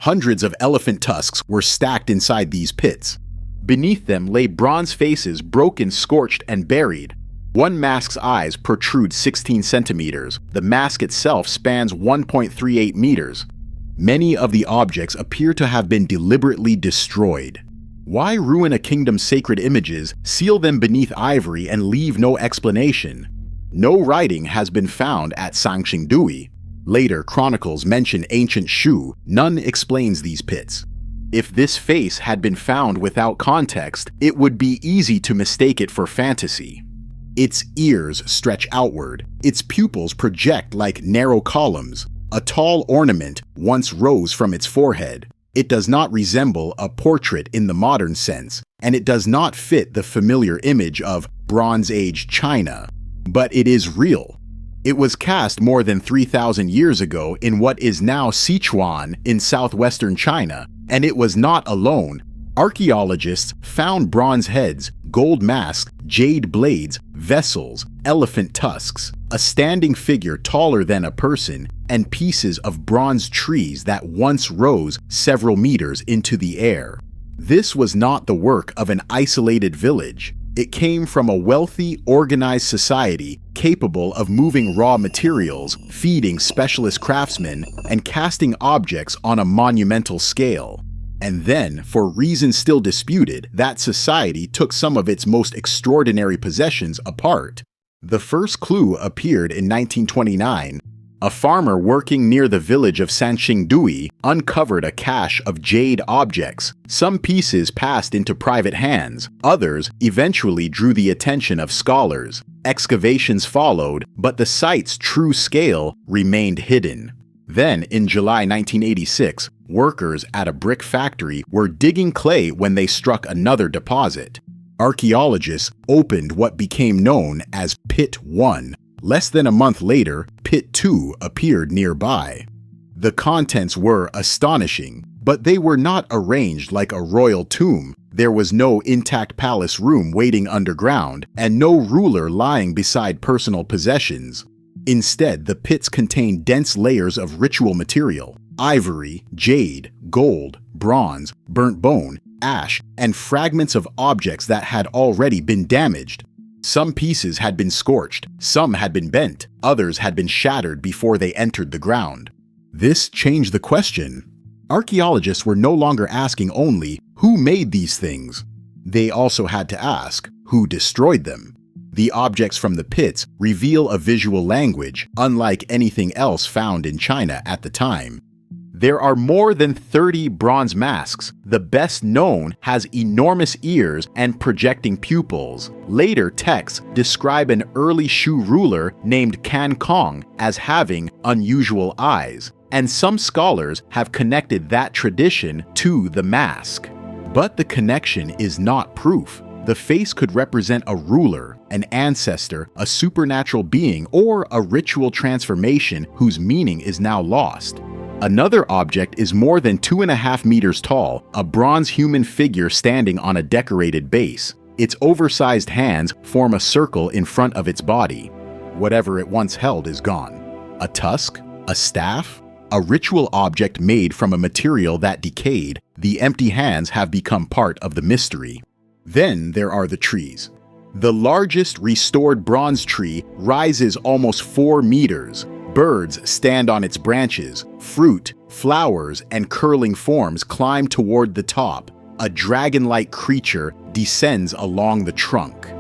Hundreds of elephant tusks were stacked inside these pits. Beneath them lay bronze faces, broken, scorched, and buried. One mask's eyes protrude 16 centimeters. The mask itself spans 1.38 meters. Many of the objects appear to have been deliberately destroyed. Why ruin a kingdom's sacred images, seal them beneath ivory, and leave no explanation? No writing has been found at Sanxingdui. Later chronicles mention ancient Shu. None explains these pits. If this face had been found without context, it would be easy to mistake it for fantasy. Its ears stretch outward. Its pupils project like narrow columns. A tall ornament once rose from its forehead. It does not resemble a portrait in the modern sense, and it does not fit the familiar image of Bronze Age China. But it is real. It was cast more than 3,000 years ago in what is now Sichuan in southwestern China, and it was not alone. Archaeologists found bronze heads, gold masks, jade blades, vessels, elephant tusks, a standing figure taller than a person, and pieces of bronze trees that once rose several meters into the air. This was not the work of an isolated village. It came from a wealthy, organized society capable of moving raw materials, feeding specialist craftsmen, and casting objects on a monumental scale. And then, for reasons still disputed, that society took some of its most extraordinary possessions apart. The first clue appeared in 1929. A farmer working near the village of Sanxingdui uncovered a cache of jade objects. Some pieces passed into private hands, others eventually drew the attention of scholars. Excavations followed, but the site's true scale remained hidden. Then, in July 1986, workers at a brick factory were digging clay when they struck another deposit. Archaeologists opened what became known as Pit 1. Less than a month later, Pit 2 appeared nearby. The contents were astonishing, but they were not arranged like a royal tomb. There was no intact palace room waiting underground, and no ruler lying beside personal possessions. Instead, the pits contained dense layers of ritual material: ivory, jade, gold, bronze, burnt bone, ash, and fragments of objects that had already been damaged. Some pieces had been scorched, some had been bent, others had been shattered before they entered the ground. This changed the question. Archaeologists were no longer asking only, who made these things? They also had to ask, who destroyed them? The objects from the pits reveal a visual language, unlike anything else found in China at the time. There are more than 30 bronze masks. The best known has enormous ears and projecting pupils. Later texts describe an early Shu ruler named Kan Kong as having unusual eyes, and some scholars have connected that tradition to the mask. But the connection is not proof. The face could represent a ruler, an ancestor, a supernatural being, or a ritual transformation whose meaning is now lost. Another object is more than 2.5 meters tall, a bronze human figure standing on a decorated base. Its oversized hands form a circle in front of its body. Whatever it once held is gone. A tusk? A staff? A ritual object made from a material that decayed. The empty hands have become part of the mystery. Then there are the trees. The largest restored bronze tree rises almost 4 meters. Birds stand on its branches. Fruit, flowers, and curling forms climb toward the top. A dragon-like creature descends along the trunk.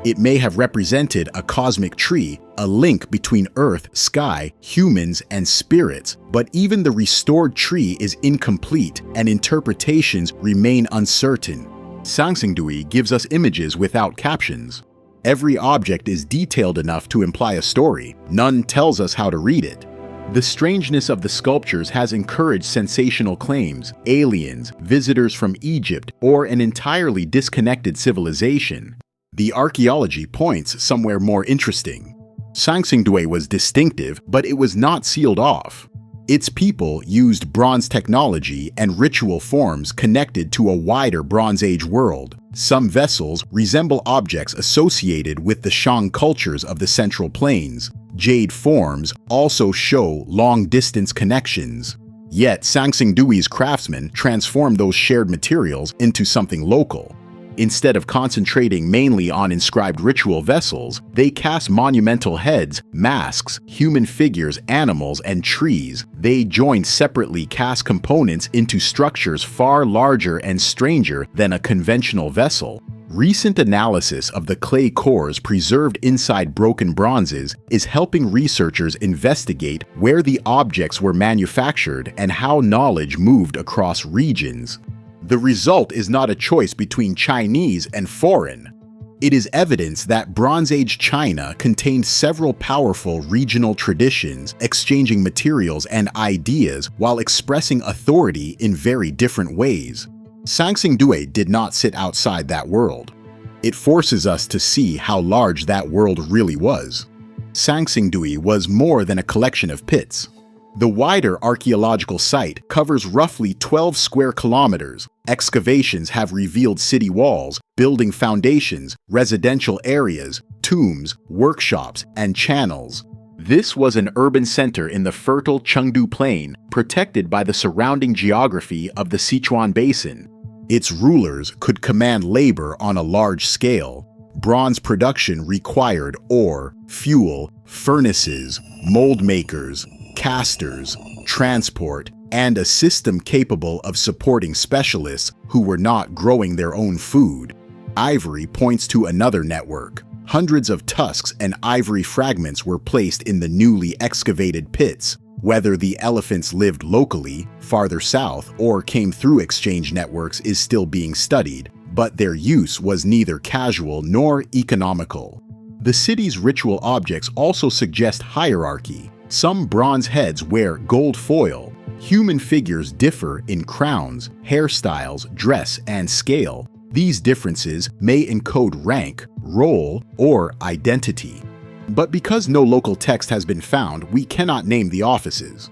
It may have represented a cosmic tree, a link between earth, sky, humans, and spirits, but even the restored tree is incomplete and interpretations remain uncertain. Sanxingdui gives us images without captions. Every object is detailed enough to imply a story. None tells us how to read it. The strangeness of the sculptures has encouraged sensational claims: aliens, visitors from Egypt, or an entirely disconnected civilization. The archaeology points somewhere more interesting. Sanxingdui was distinctive, but it was not sealed off. Its people used bronze technology and ritual forms connected to a wider Bronze Age world. Some vessels resemble objects associated with the Shang cultures of the Central Plains. Jade forms also show long-distance connections. Yet Sanxingdui's craftsmen transformed those shared materials into something local. Instead of concentrating mainly on inscribed ritual vessels, they cast monumental heads, masks, human figures, animals, and trees. They joined separately cast components into structures far larger and stranger than a conventional vessel. Recent analysis of the clay cores preserved inside broken bronzes is helping researchers investigate where the objects were manufactured and how knowledge moved across regions. The result is not a choice between Chinese and foreign. It is evidence that Bronze Age China contained several powerful regional traditions, exchanging materials and ideas while expressing authority in very different ways. Sanxingdui did not sit outside that world. It forces us to see how large that world really was. Sanxingdui was more than a collection of pits. The wider archaeological site covers roughly 12 square kilometers. Excavations have revealed city walls, building foundations, residential areas, tombs, workshops, and channels. This was an urban center in the fertile Chengdu Plain, protected by the surrounding geography of the Sichuan basin. Its rulers could command labor on a large scale. Bronze production required ore, fuel, furnaces, mold makers, casters, transport, and a system capable of supporting specialists who were not growing their own food. Ivory points to another network. Hundreds of tusks and ivory fragments were placed in the newly excavated pits. Whether the elephants lived locally, farther south, or came through exchange networks is still being studied, but their use was neither casual nor economical. The city's ritual objects also suggest hierarchy. Some bronze heads wear gold foil. Human figures differ in crowns, hairstyles, dress, and scale. These differences may encode rank, role, or identity. But because no local text has been found, we cannot name the offices.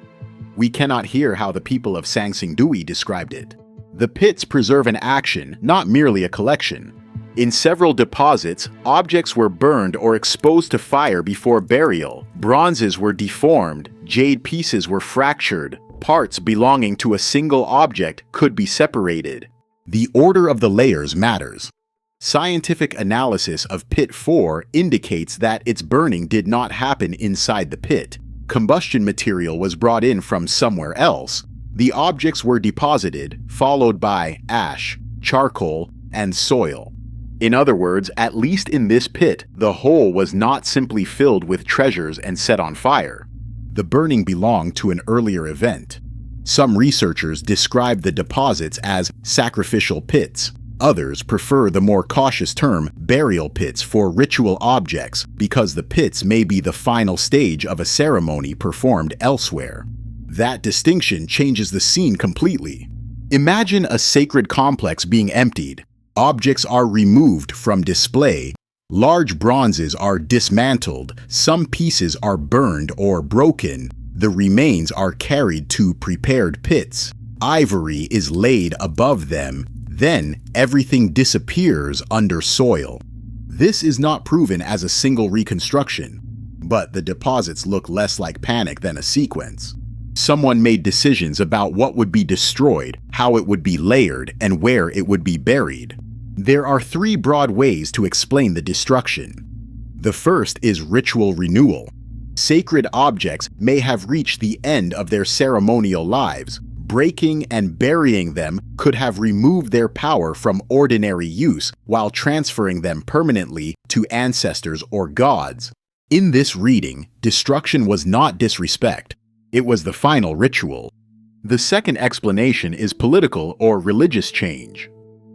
We cannot hear how the people of Sanxingdui described it. The pits preserve an action, not merely a collection. In several deposits, objects were burned or exposed to fire before burial. Bronzes were deformed, jade pieces were fractured, parts belonging to a single object could be separated. The order of the layers matters. Scientific analysis of Pit 4 indicates that its burning did not happen inside the pit. Combustion material was brought in from somewhere else. The objects were deposited, followed by ash, charcoal, and soil. In other words, at least in this pit, the hole was not simply filled with treasures and set on fire. The burning belonged to an earlier event. Some researchers describe the deposits as sacrificial pits. Others prefer the more cautious term burial pits for ritual objects because the pits may be the final stage of a ceremony performed elsewhere. That distinction changes the scene completely. Imagine a sacred complex being emptied. Objects are removed from display. Large bronzes are dismantled. Some pieces are burned or broken. The remains are carried to prepared pits. Ivory is laid above them. Then everything disappears under soil. This is not proven as a single reconstruction, but the deposits look less like panic than a sequence. Someone made decisions about what would be destroyed, how it would be layered, and where it would be buried. There are three broad ways to explain the destruction. The first is ritual renewal. Sacred objects may have reached the end of their ceremonial lives. Breaking and burying them could have removed their power from ordinary use while transferring them permanently to ancestors or gods. In this reading, destruction was not disrespect. It was the final ritual. The second explanation is political or religious change.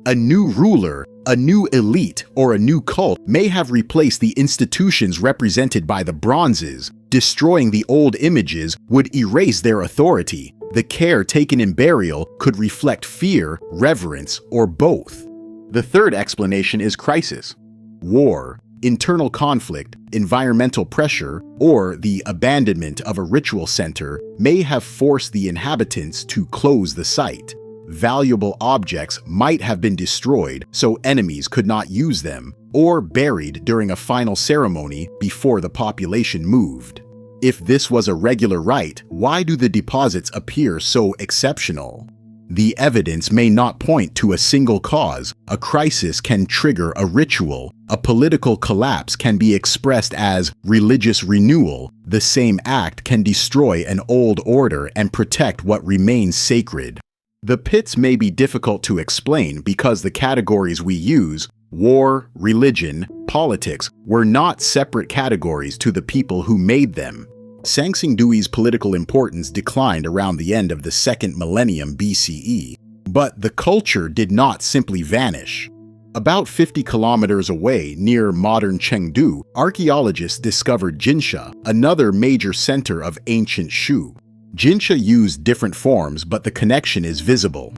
A new ruler, a new elite, or a new cult may have replaced the institutions represented by the bronzes. Destroying the old images would erase their authority. The care taken in burial could reflect fear, reverence, or both. The third explanation is crisis. War, internal conflict, environmental pressure, or the abandonment of a ritual center may have forced the inhabitants to close the site. Valuable objects might have been destroyed so enemies could not use them, or buried during a final ceremony before the population moved. If this was a regular rite, why do the deposits appear so exceptional? The evidence may not point to a single cause. A crisis can trigger a ritual. A political collapse can be expressed as religious renewal. The same act can destroy an old order and protect what remains sacred. The pits may be difficult to explain because the categories we use, war, religion, politics, were not separate categories to the people who made them. Sanxingdui's political importance declined around the end of the 2nd millennium BCE, but the culture did not simply vanish. About 50 kilometers away, near modern Chengdu, archaeologists discovered Jinsha, another major center of ancient Shu. Jinsha used different forms, but the connection is visible.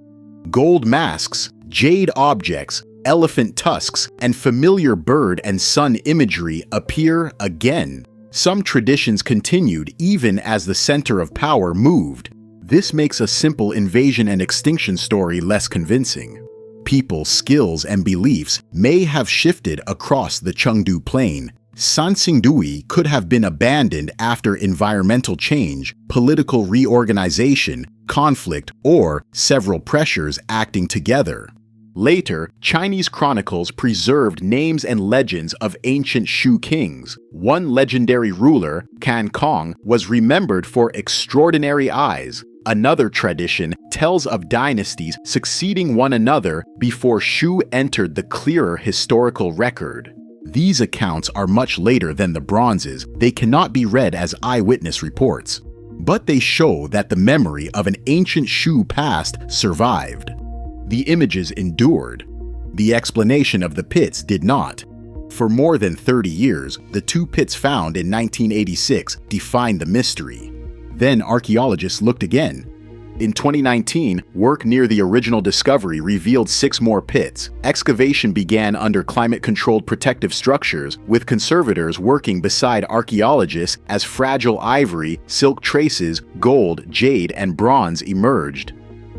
Gold masks, jade objects, elephant tusks, and familiar bird and sun imagery appear again. Some traditions continued even as the center of power moved. This makes a simple invasion and extinction story less convincing. People's skills and beliefs may have shifted across the Chengdu Plain. Sanxingdui could have been abandoned after environmental change, political reorganization, conflict, or several pressures acting together. Later, Chinese chronicles preserved names and legends of ancient Shu kings. One legendary ruler, Kan Kong, was remembered for extraordinary eyes. Another tradition tells of dynasties succeeding one another before Shu entered the clearer historical record. These accounts are much later than the bronzes. They cannot be read as eyewitness reports, but they show that the memory of an ancient Shu past survived. The images endured. The explanation of the pits did not. For more than 30 years, the 2 pits found in 1986 defined the mystery. Then archaeologists looked again. In 2019, work near the original discovery revealed 6 more pits. Excavation began under climate-controlled protective structures, with conservators working beside archaeologists as fragile ivory, silk traces, gold, jade, and bronze emerged.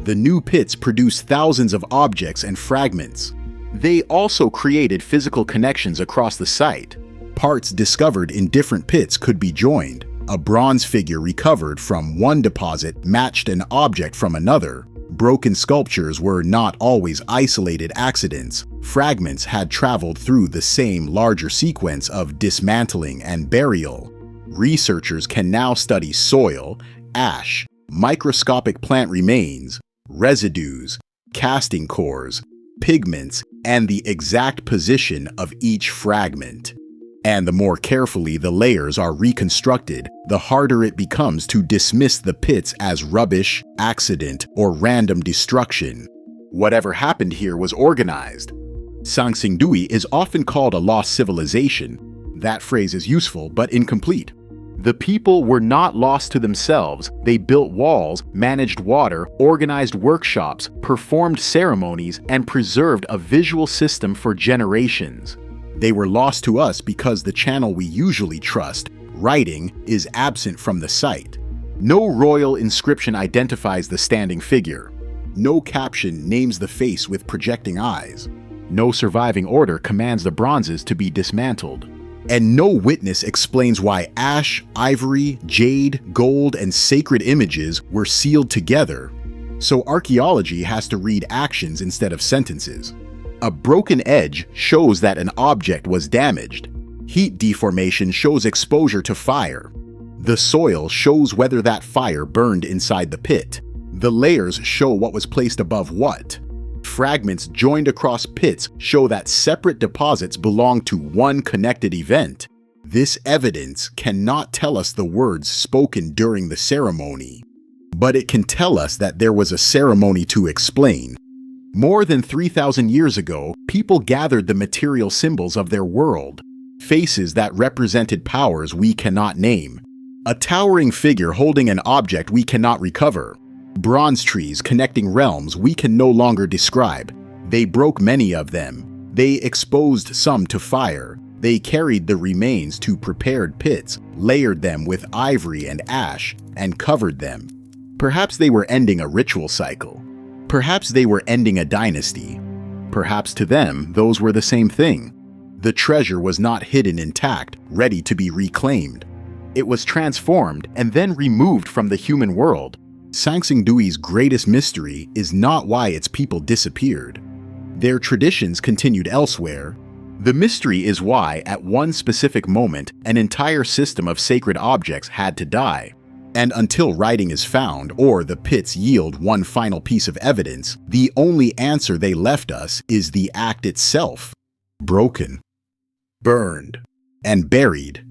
The new pits produced thousands of objects and fragments. They also created physical connections across the site. Parts discovered in different pits could be joined. A bronze figure recovered from one deposit matched an object from another. Broken sculptures were not always isolated accidents. Fragments had traveled through the same larger sequence of dismantling and burial. Researchers can now study soil, ash, microscopic plant remains, residues, casting cores, pigments, and the exact position of each fragment. And the more carefully the layers are reconstructed, the harder it becomes to dismiss the pits as rubbish, accident, or random destruction. Whatever happened here was organized. Sanxingdui is often called a lost civilization. That phrase is useful but incomplete. The people were not lost to themselves. They built walls, managed water, organized workshops, performed ceremonies, and preserved a visual system for generations. They were lost to us because the channel we usually trust, writing, is absent from the site. No royal inscription identifies the standing figure. No caption names the face with projecting eyes. No surviving order commands the bronzes to be dismantled. And no witness explains why ash, ivory, jade, gold, and sacred images were sealed together. So archaeology has to read actions instead of sentences. A broken edge shows that an object was damaged. Heat deformation shows exposure to fire. The soil shows whether that fire burned inside the pit. The layers show what was placed above what. Fragments joined across pits show that separate deposits belong to one connected event. This evidence cannot tell us the words spoken during the ceremony, but it can tell us that there was a ceremony to explain. More than 3,000 years ago, people gathered the material symbols of their world, faces that represented powers we cannot name, a towering figure holding an object we cannot recover, bronze trees connecting realms we can no longer describe. They broke many of them. They exposed some to fire. They carried the remains to prepared pits, layered them with ivory and ash, and covered them. Perhaps they were ending a ritual cycle. Perhaps they were ending a dynasty. Perhaps to them, those were the same thing. The treasure was not hidden intact, ready to be reclaimed. It was transformed and then removed from the human world. Sanxingdui's greatest mystery is not why its people disappeared. Their traditions continued elsewhere. The mystery is why, at one specific moment, an entire system of sacred objects had to die. And until writing is found, or the pits yield one final piece of evidence, the only answer they left us is the act itself. Broken, burned, and buried.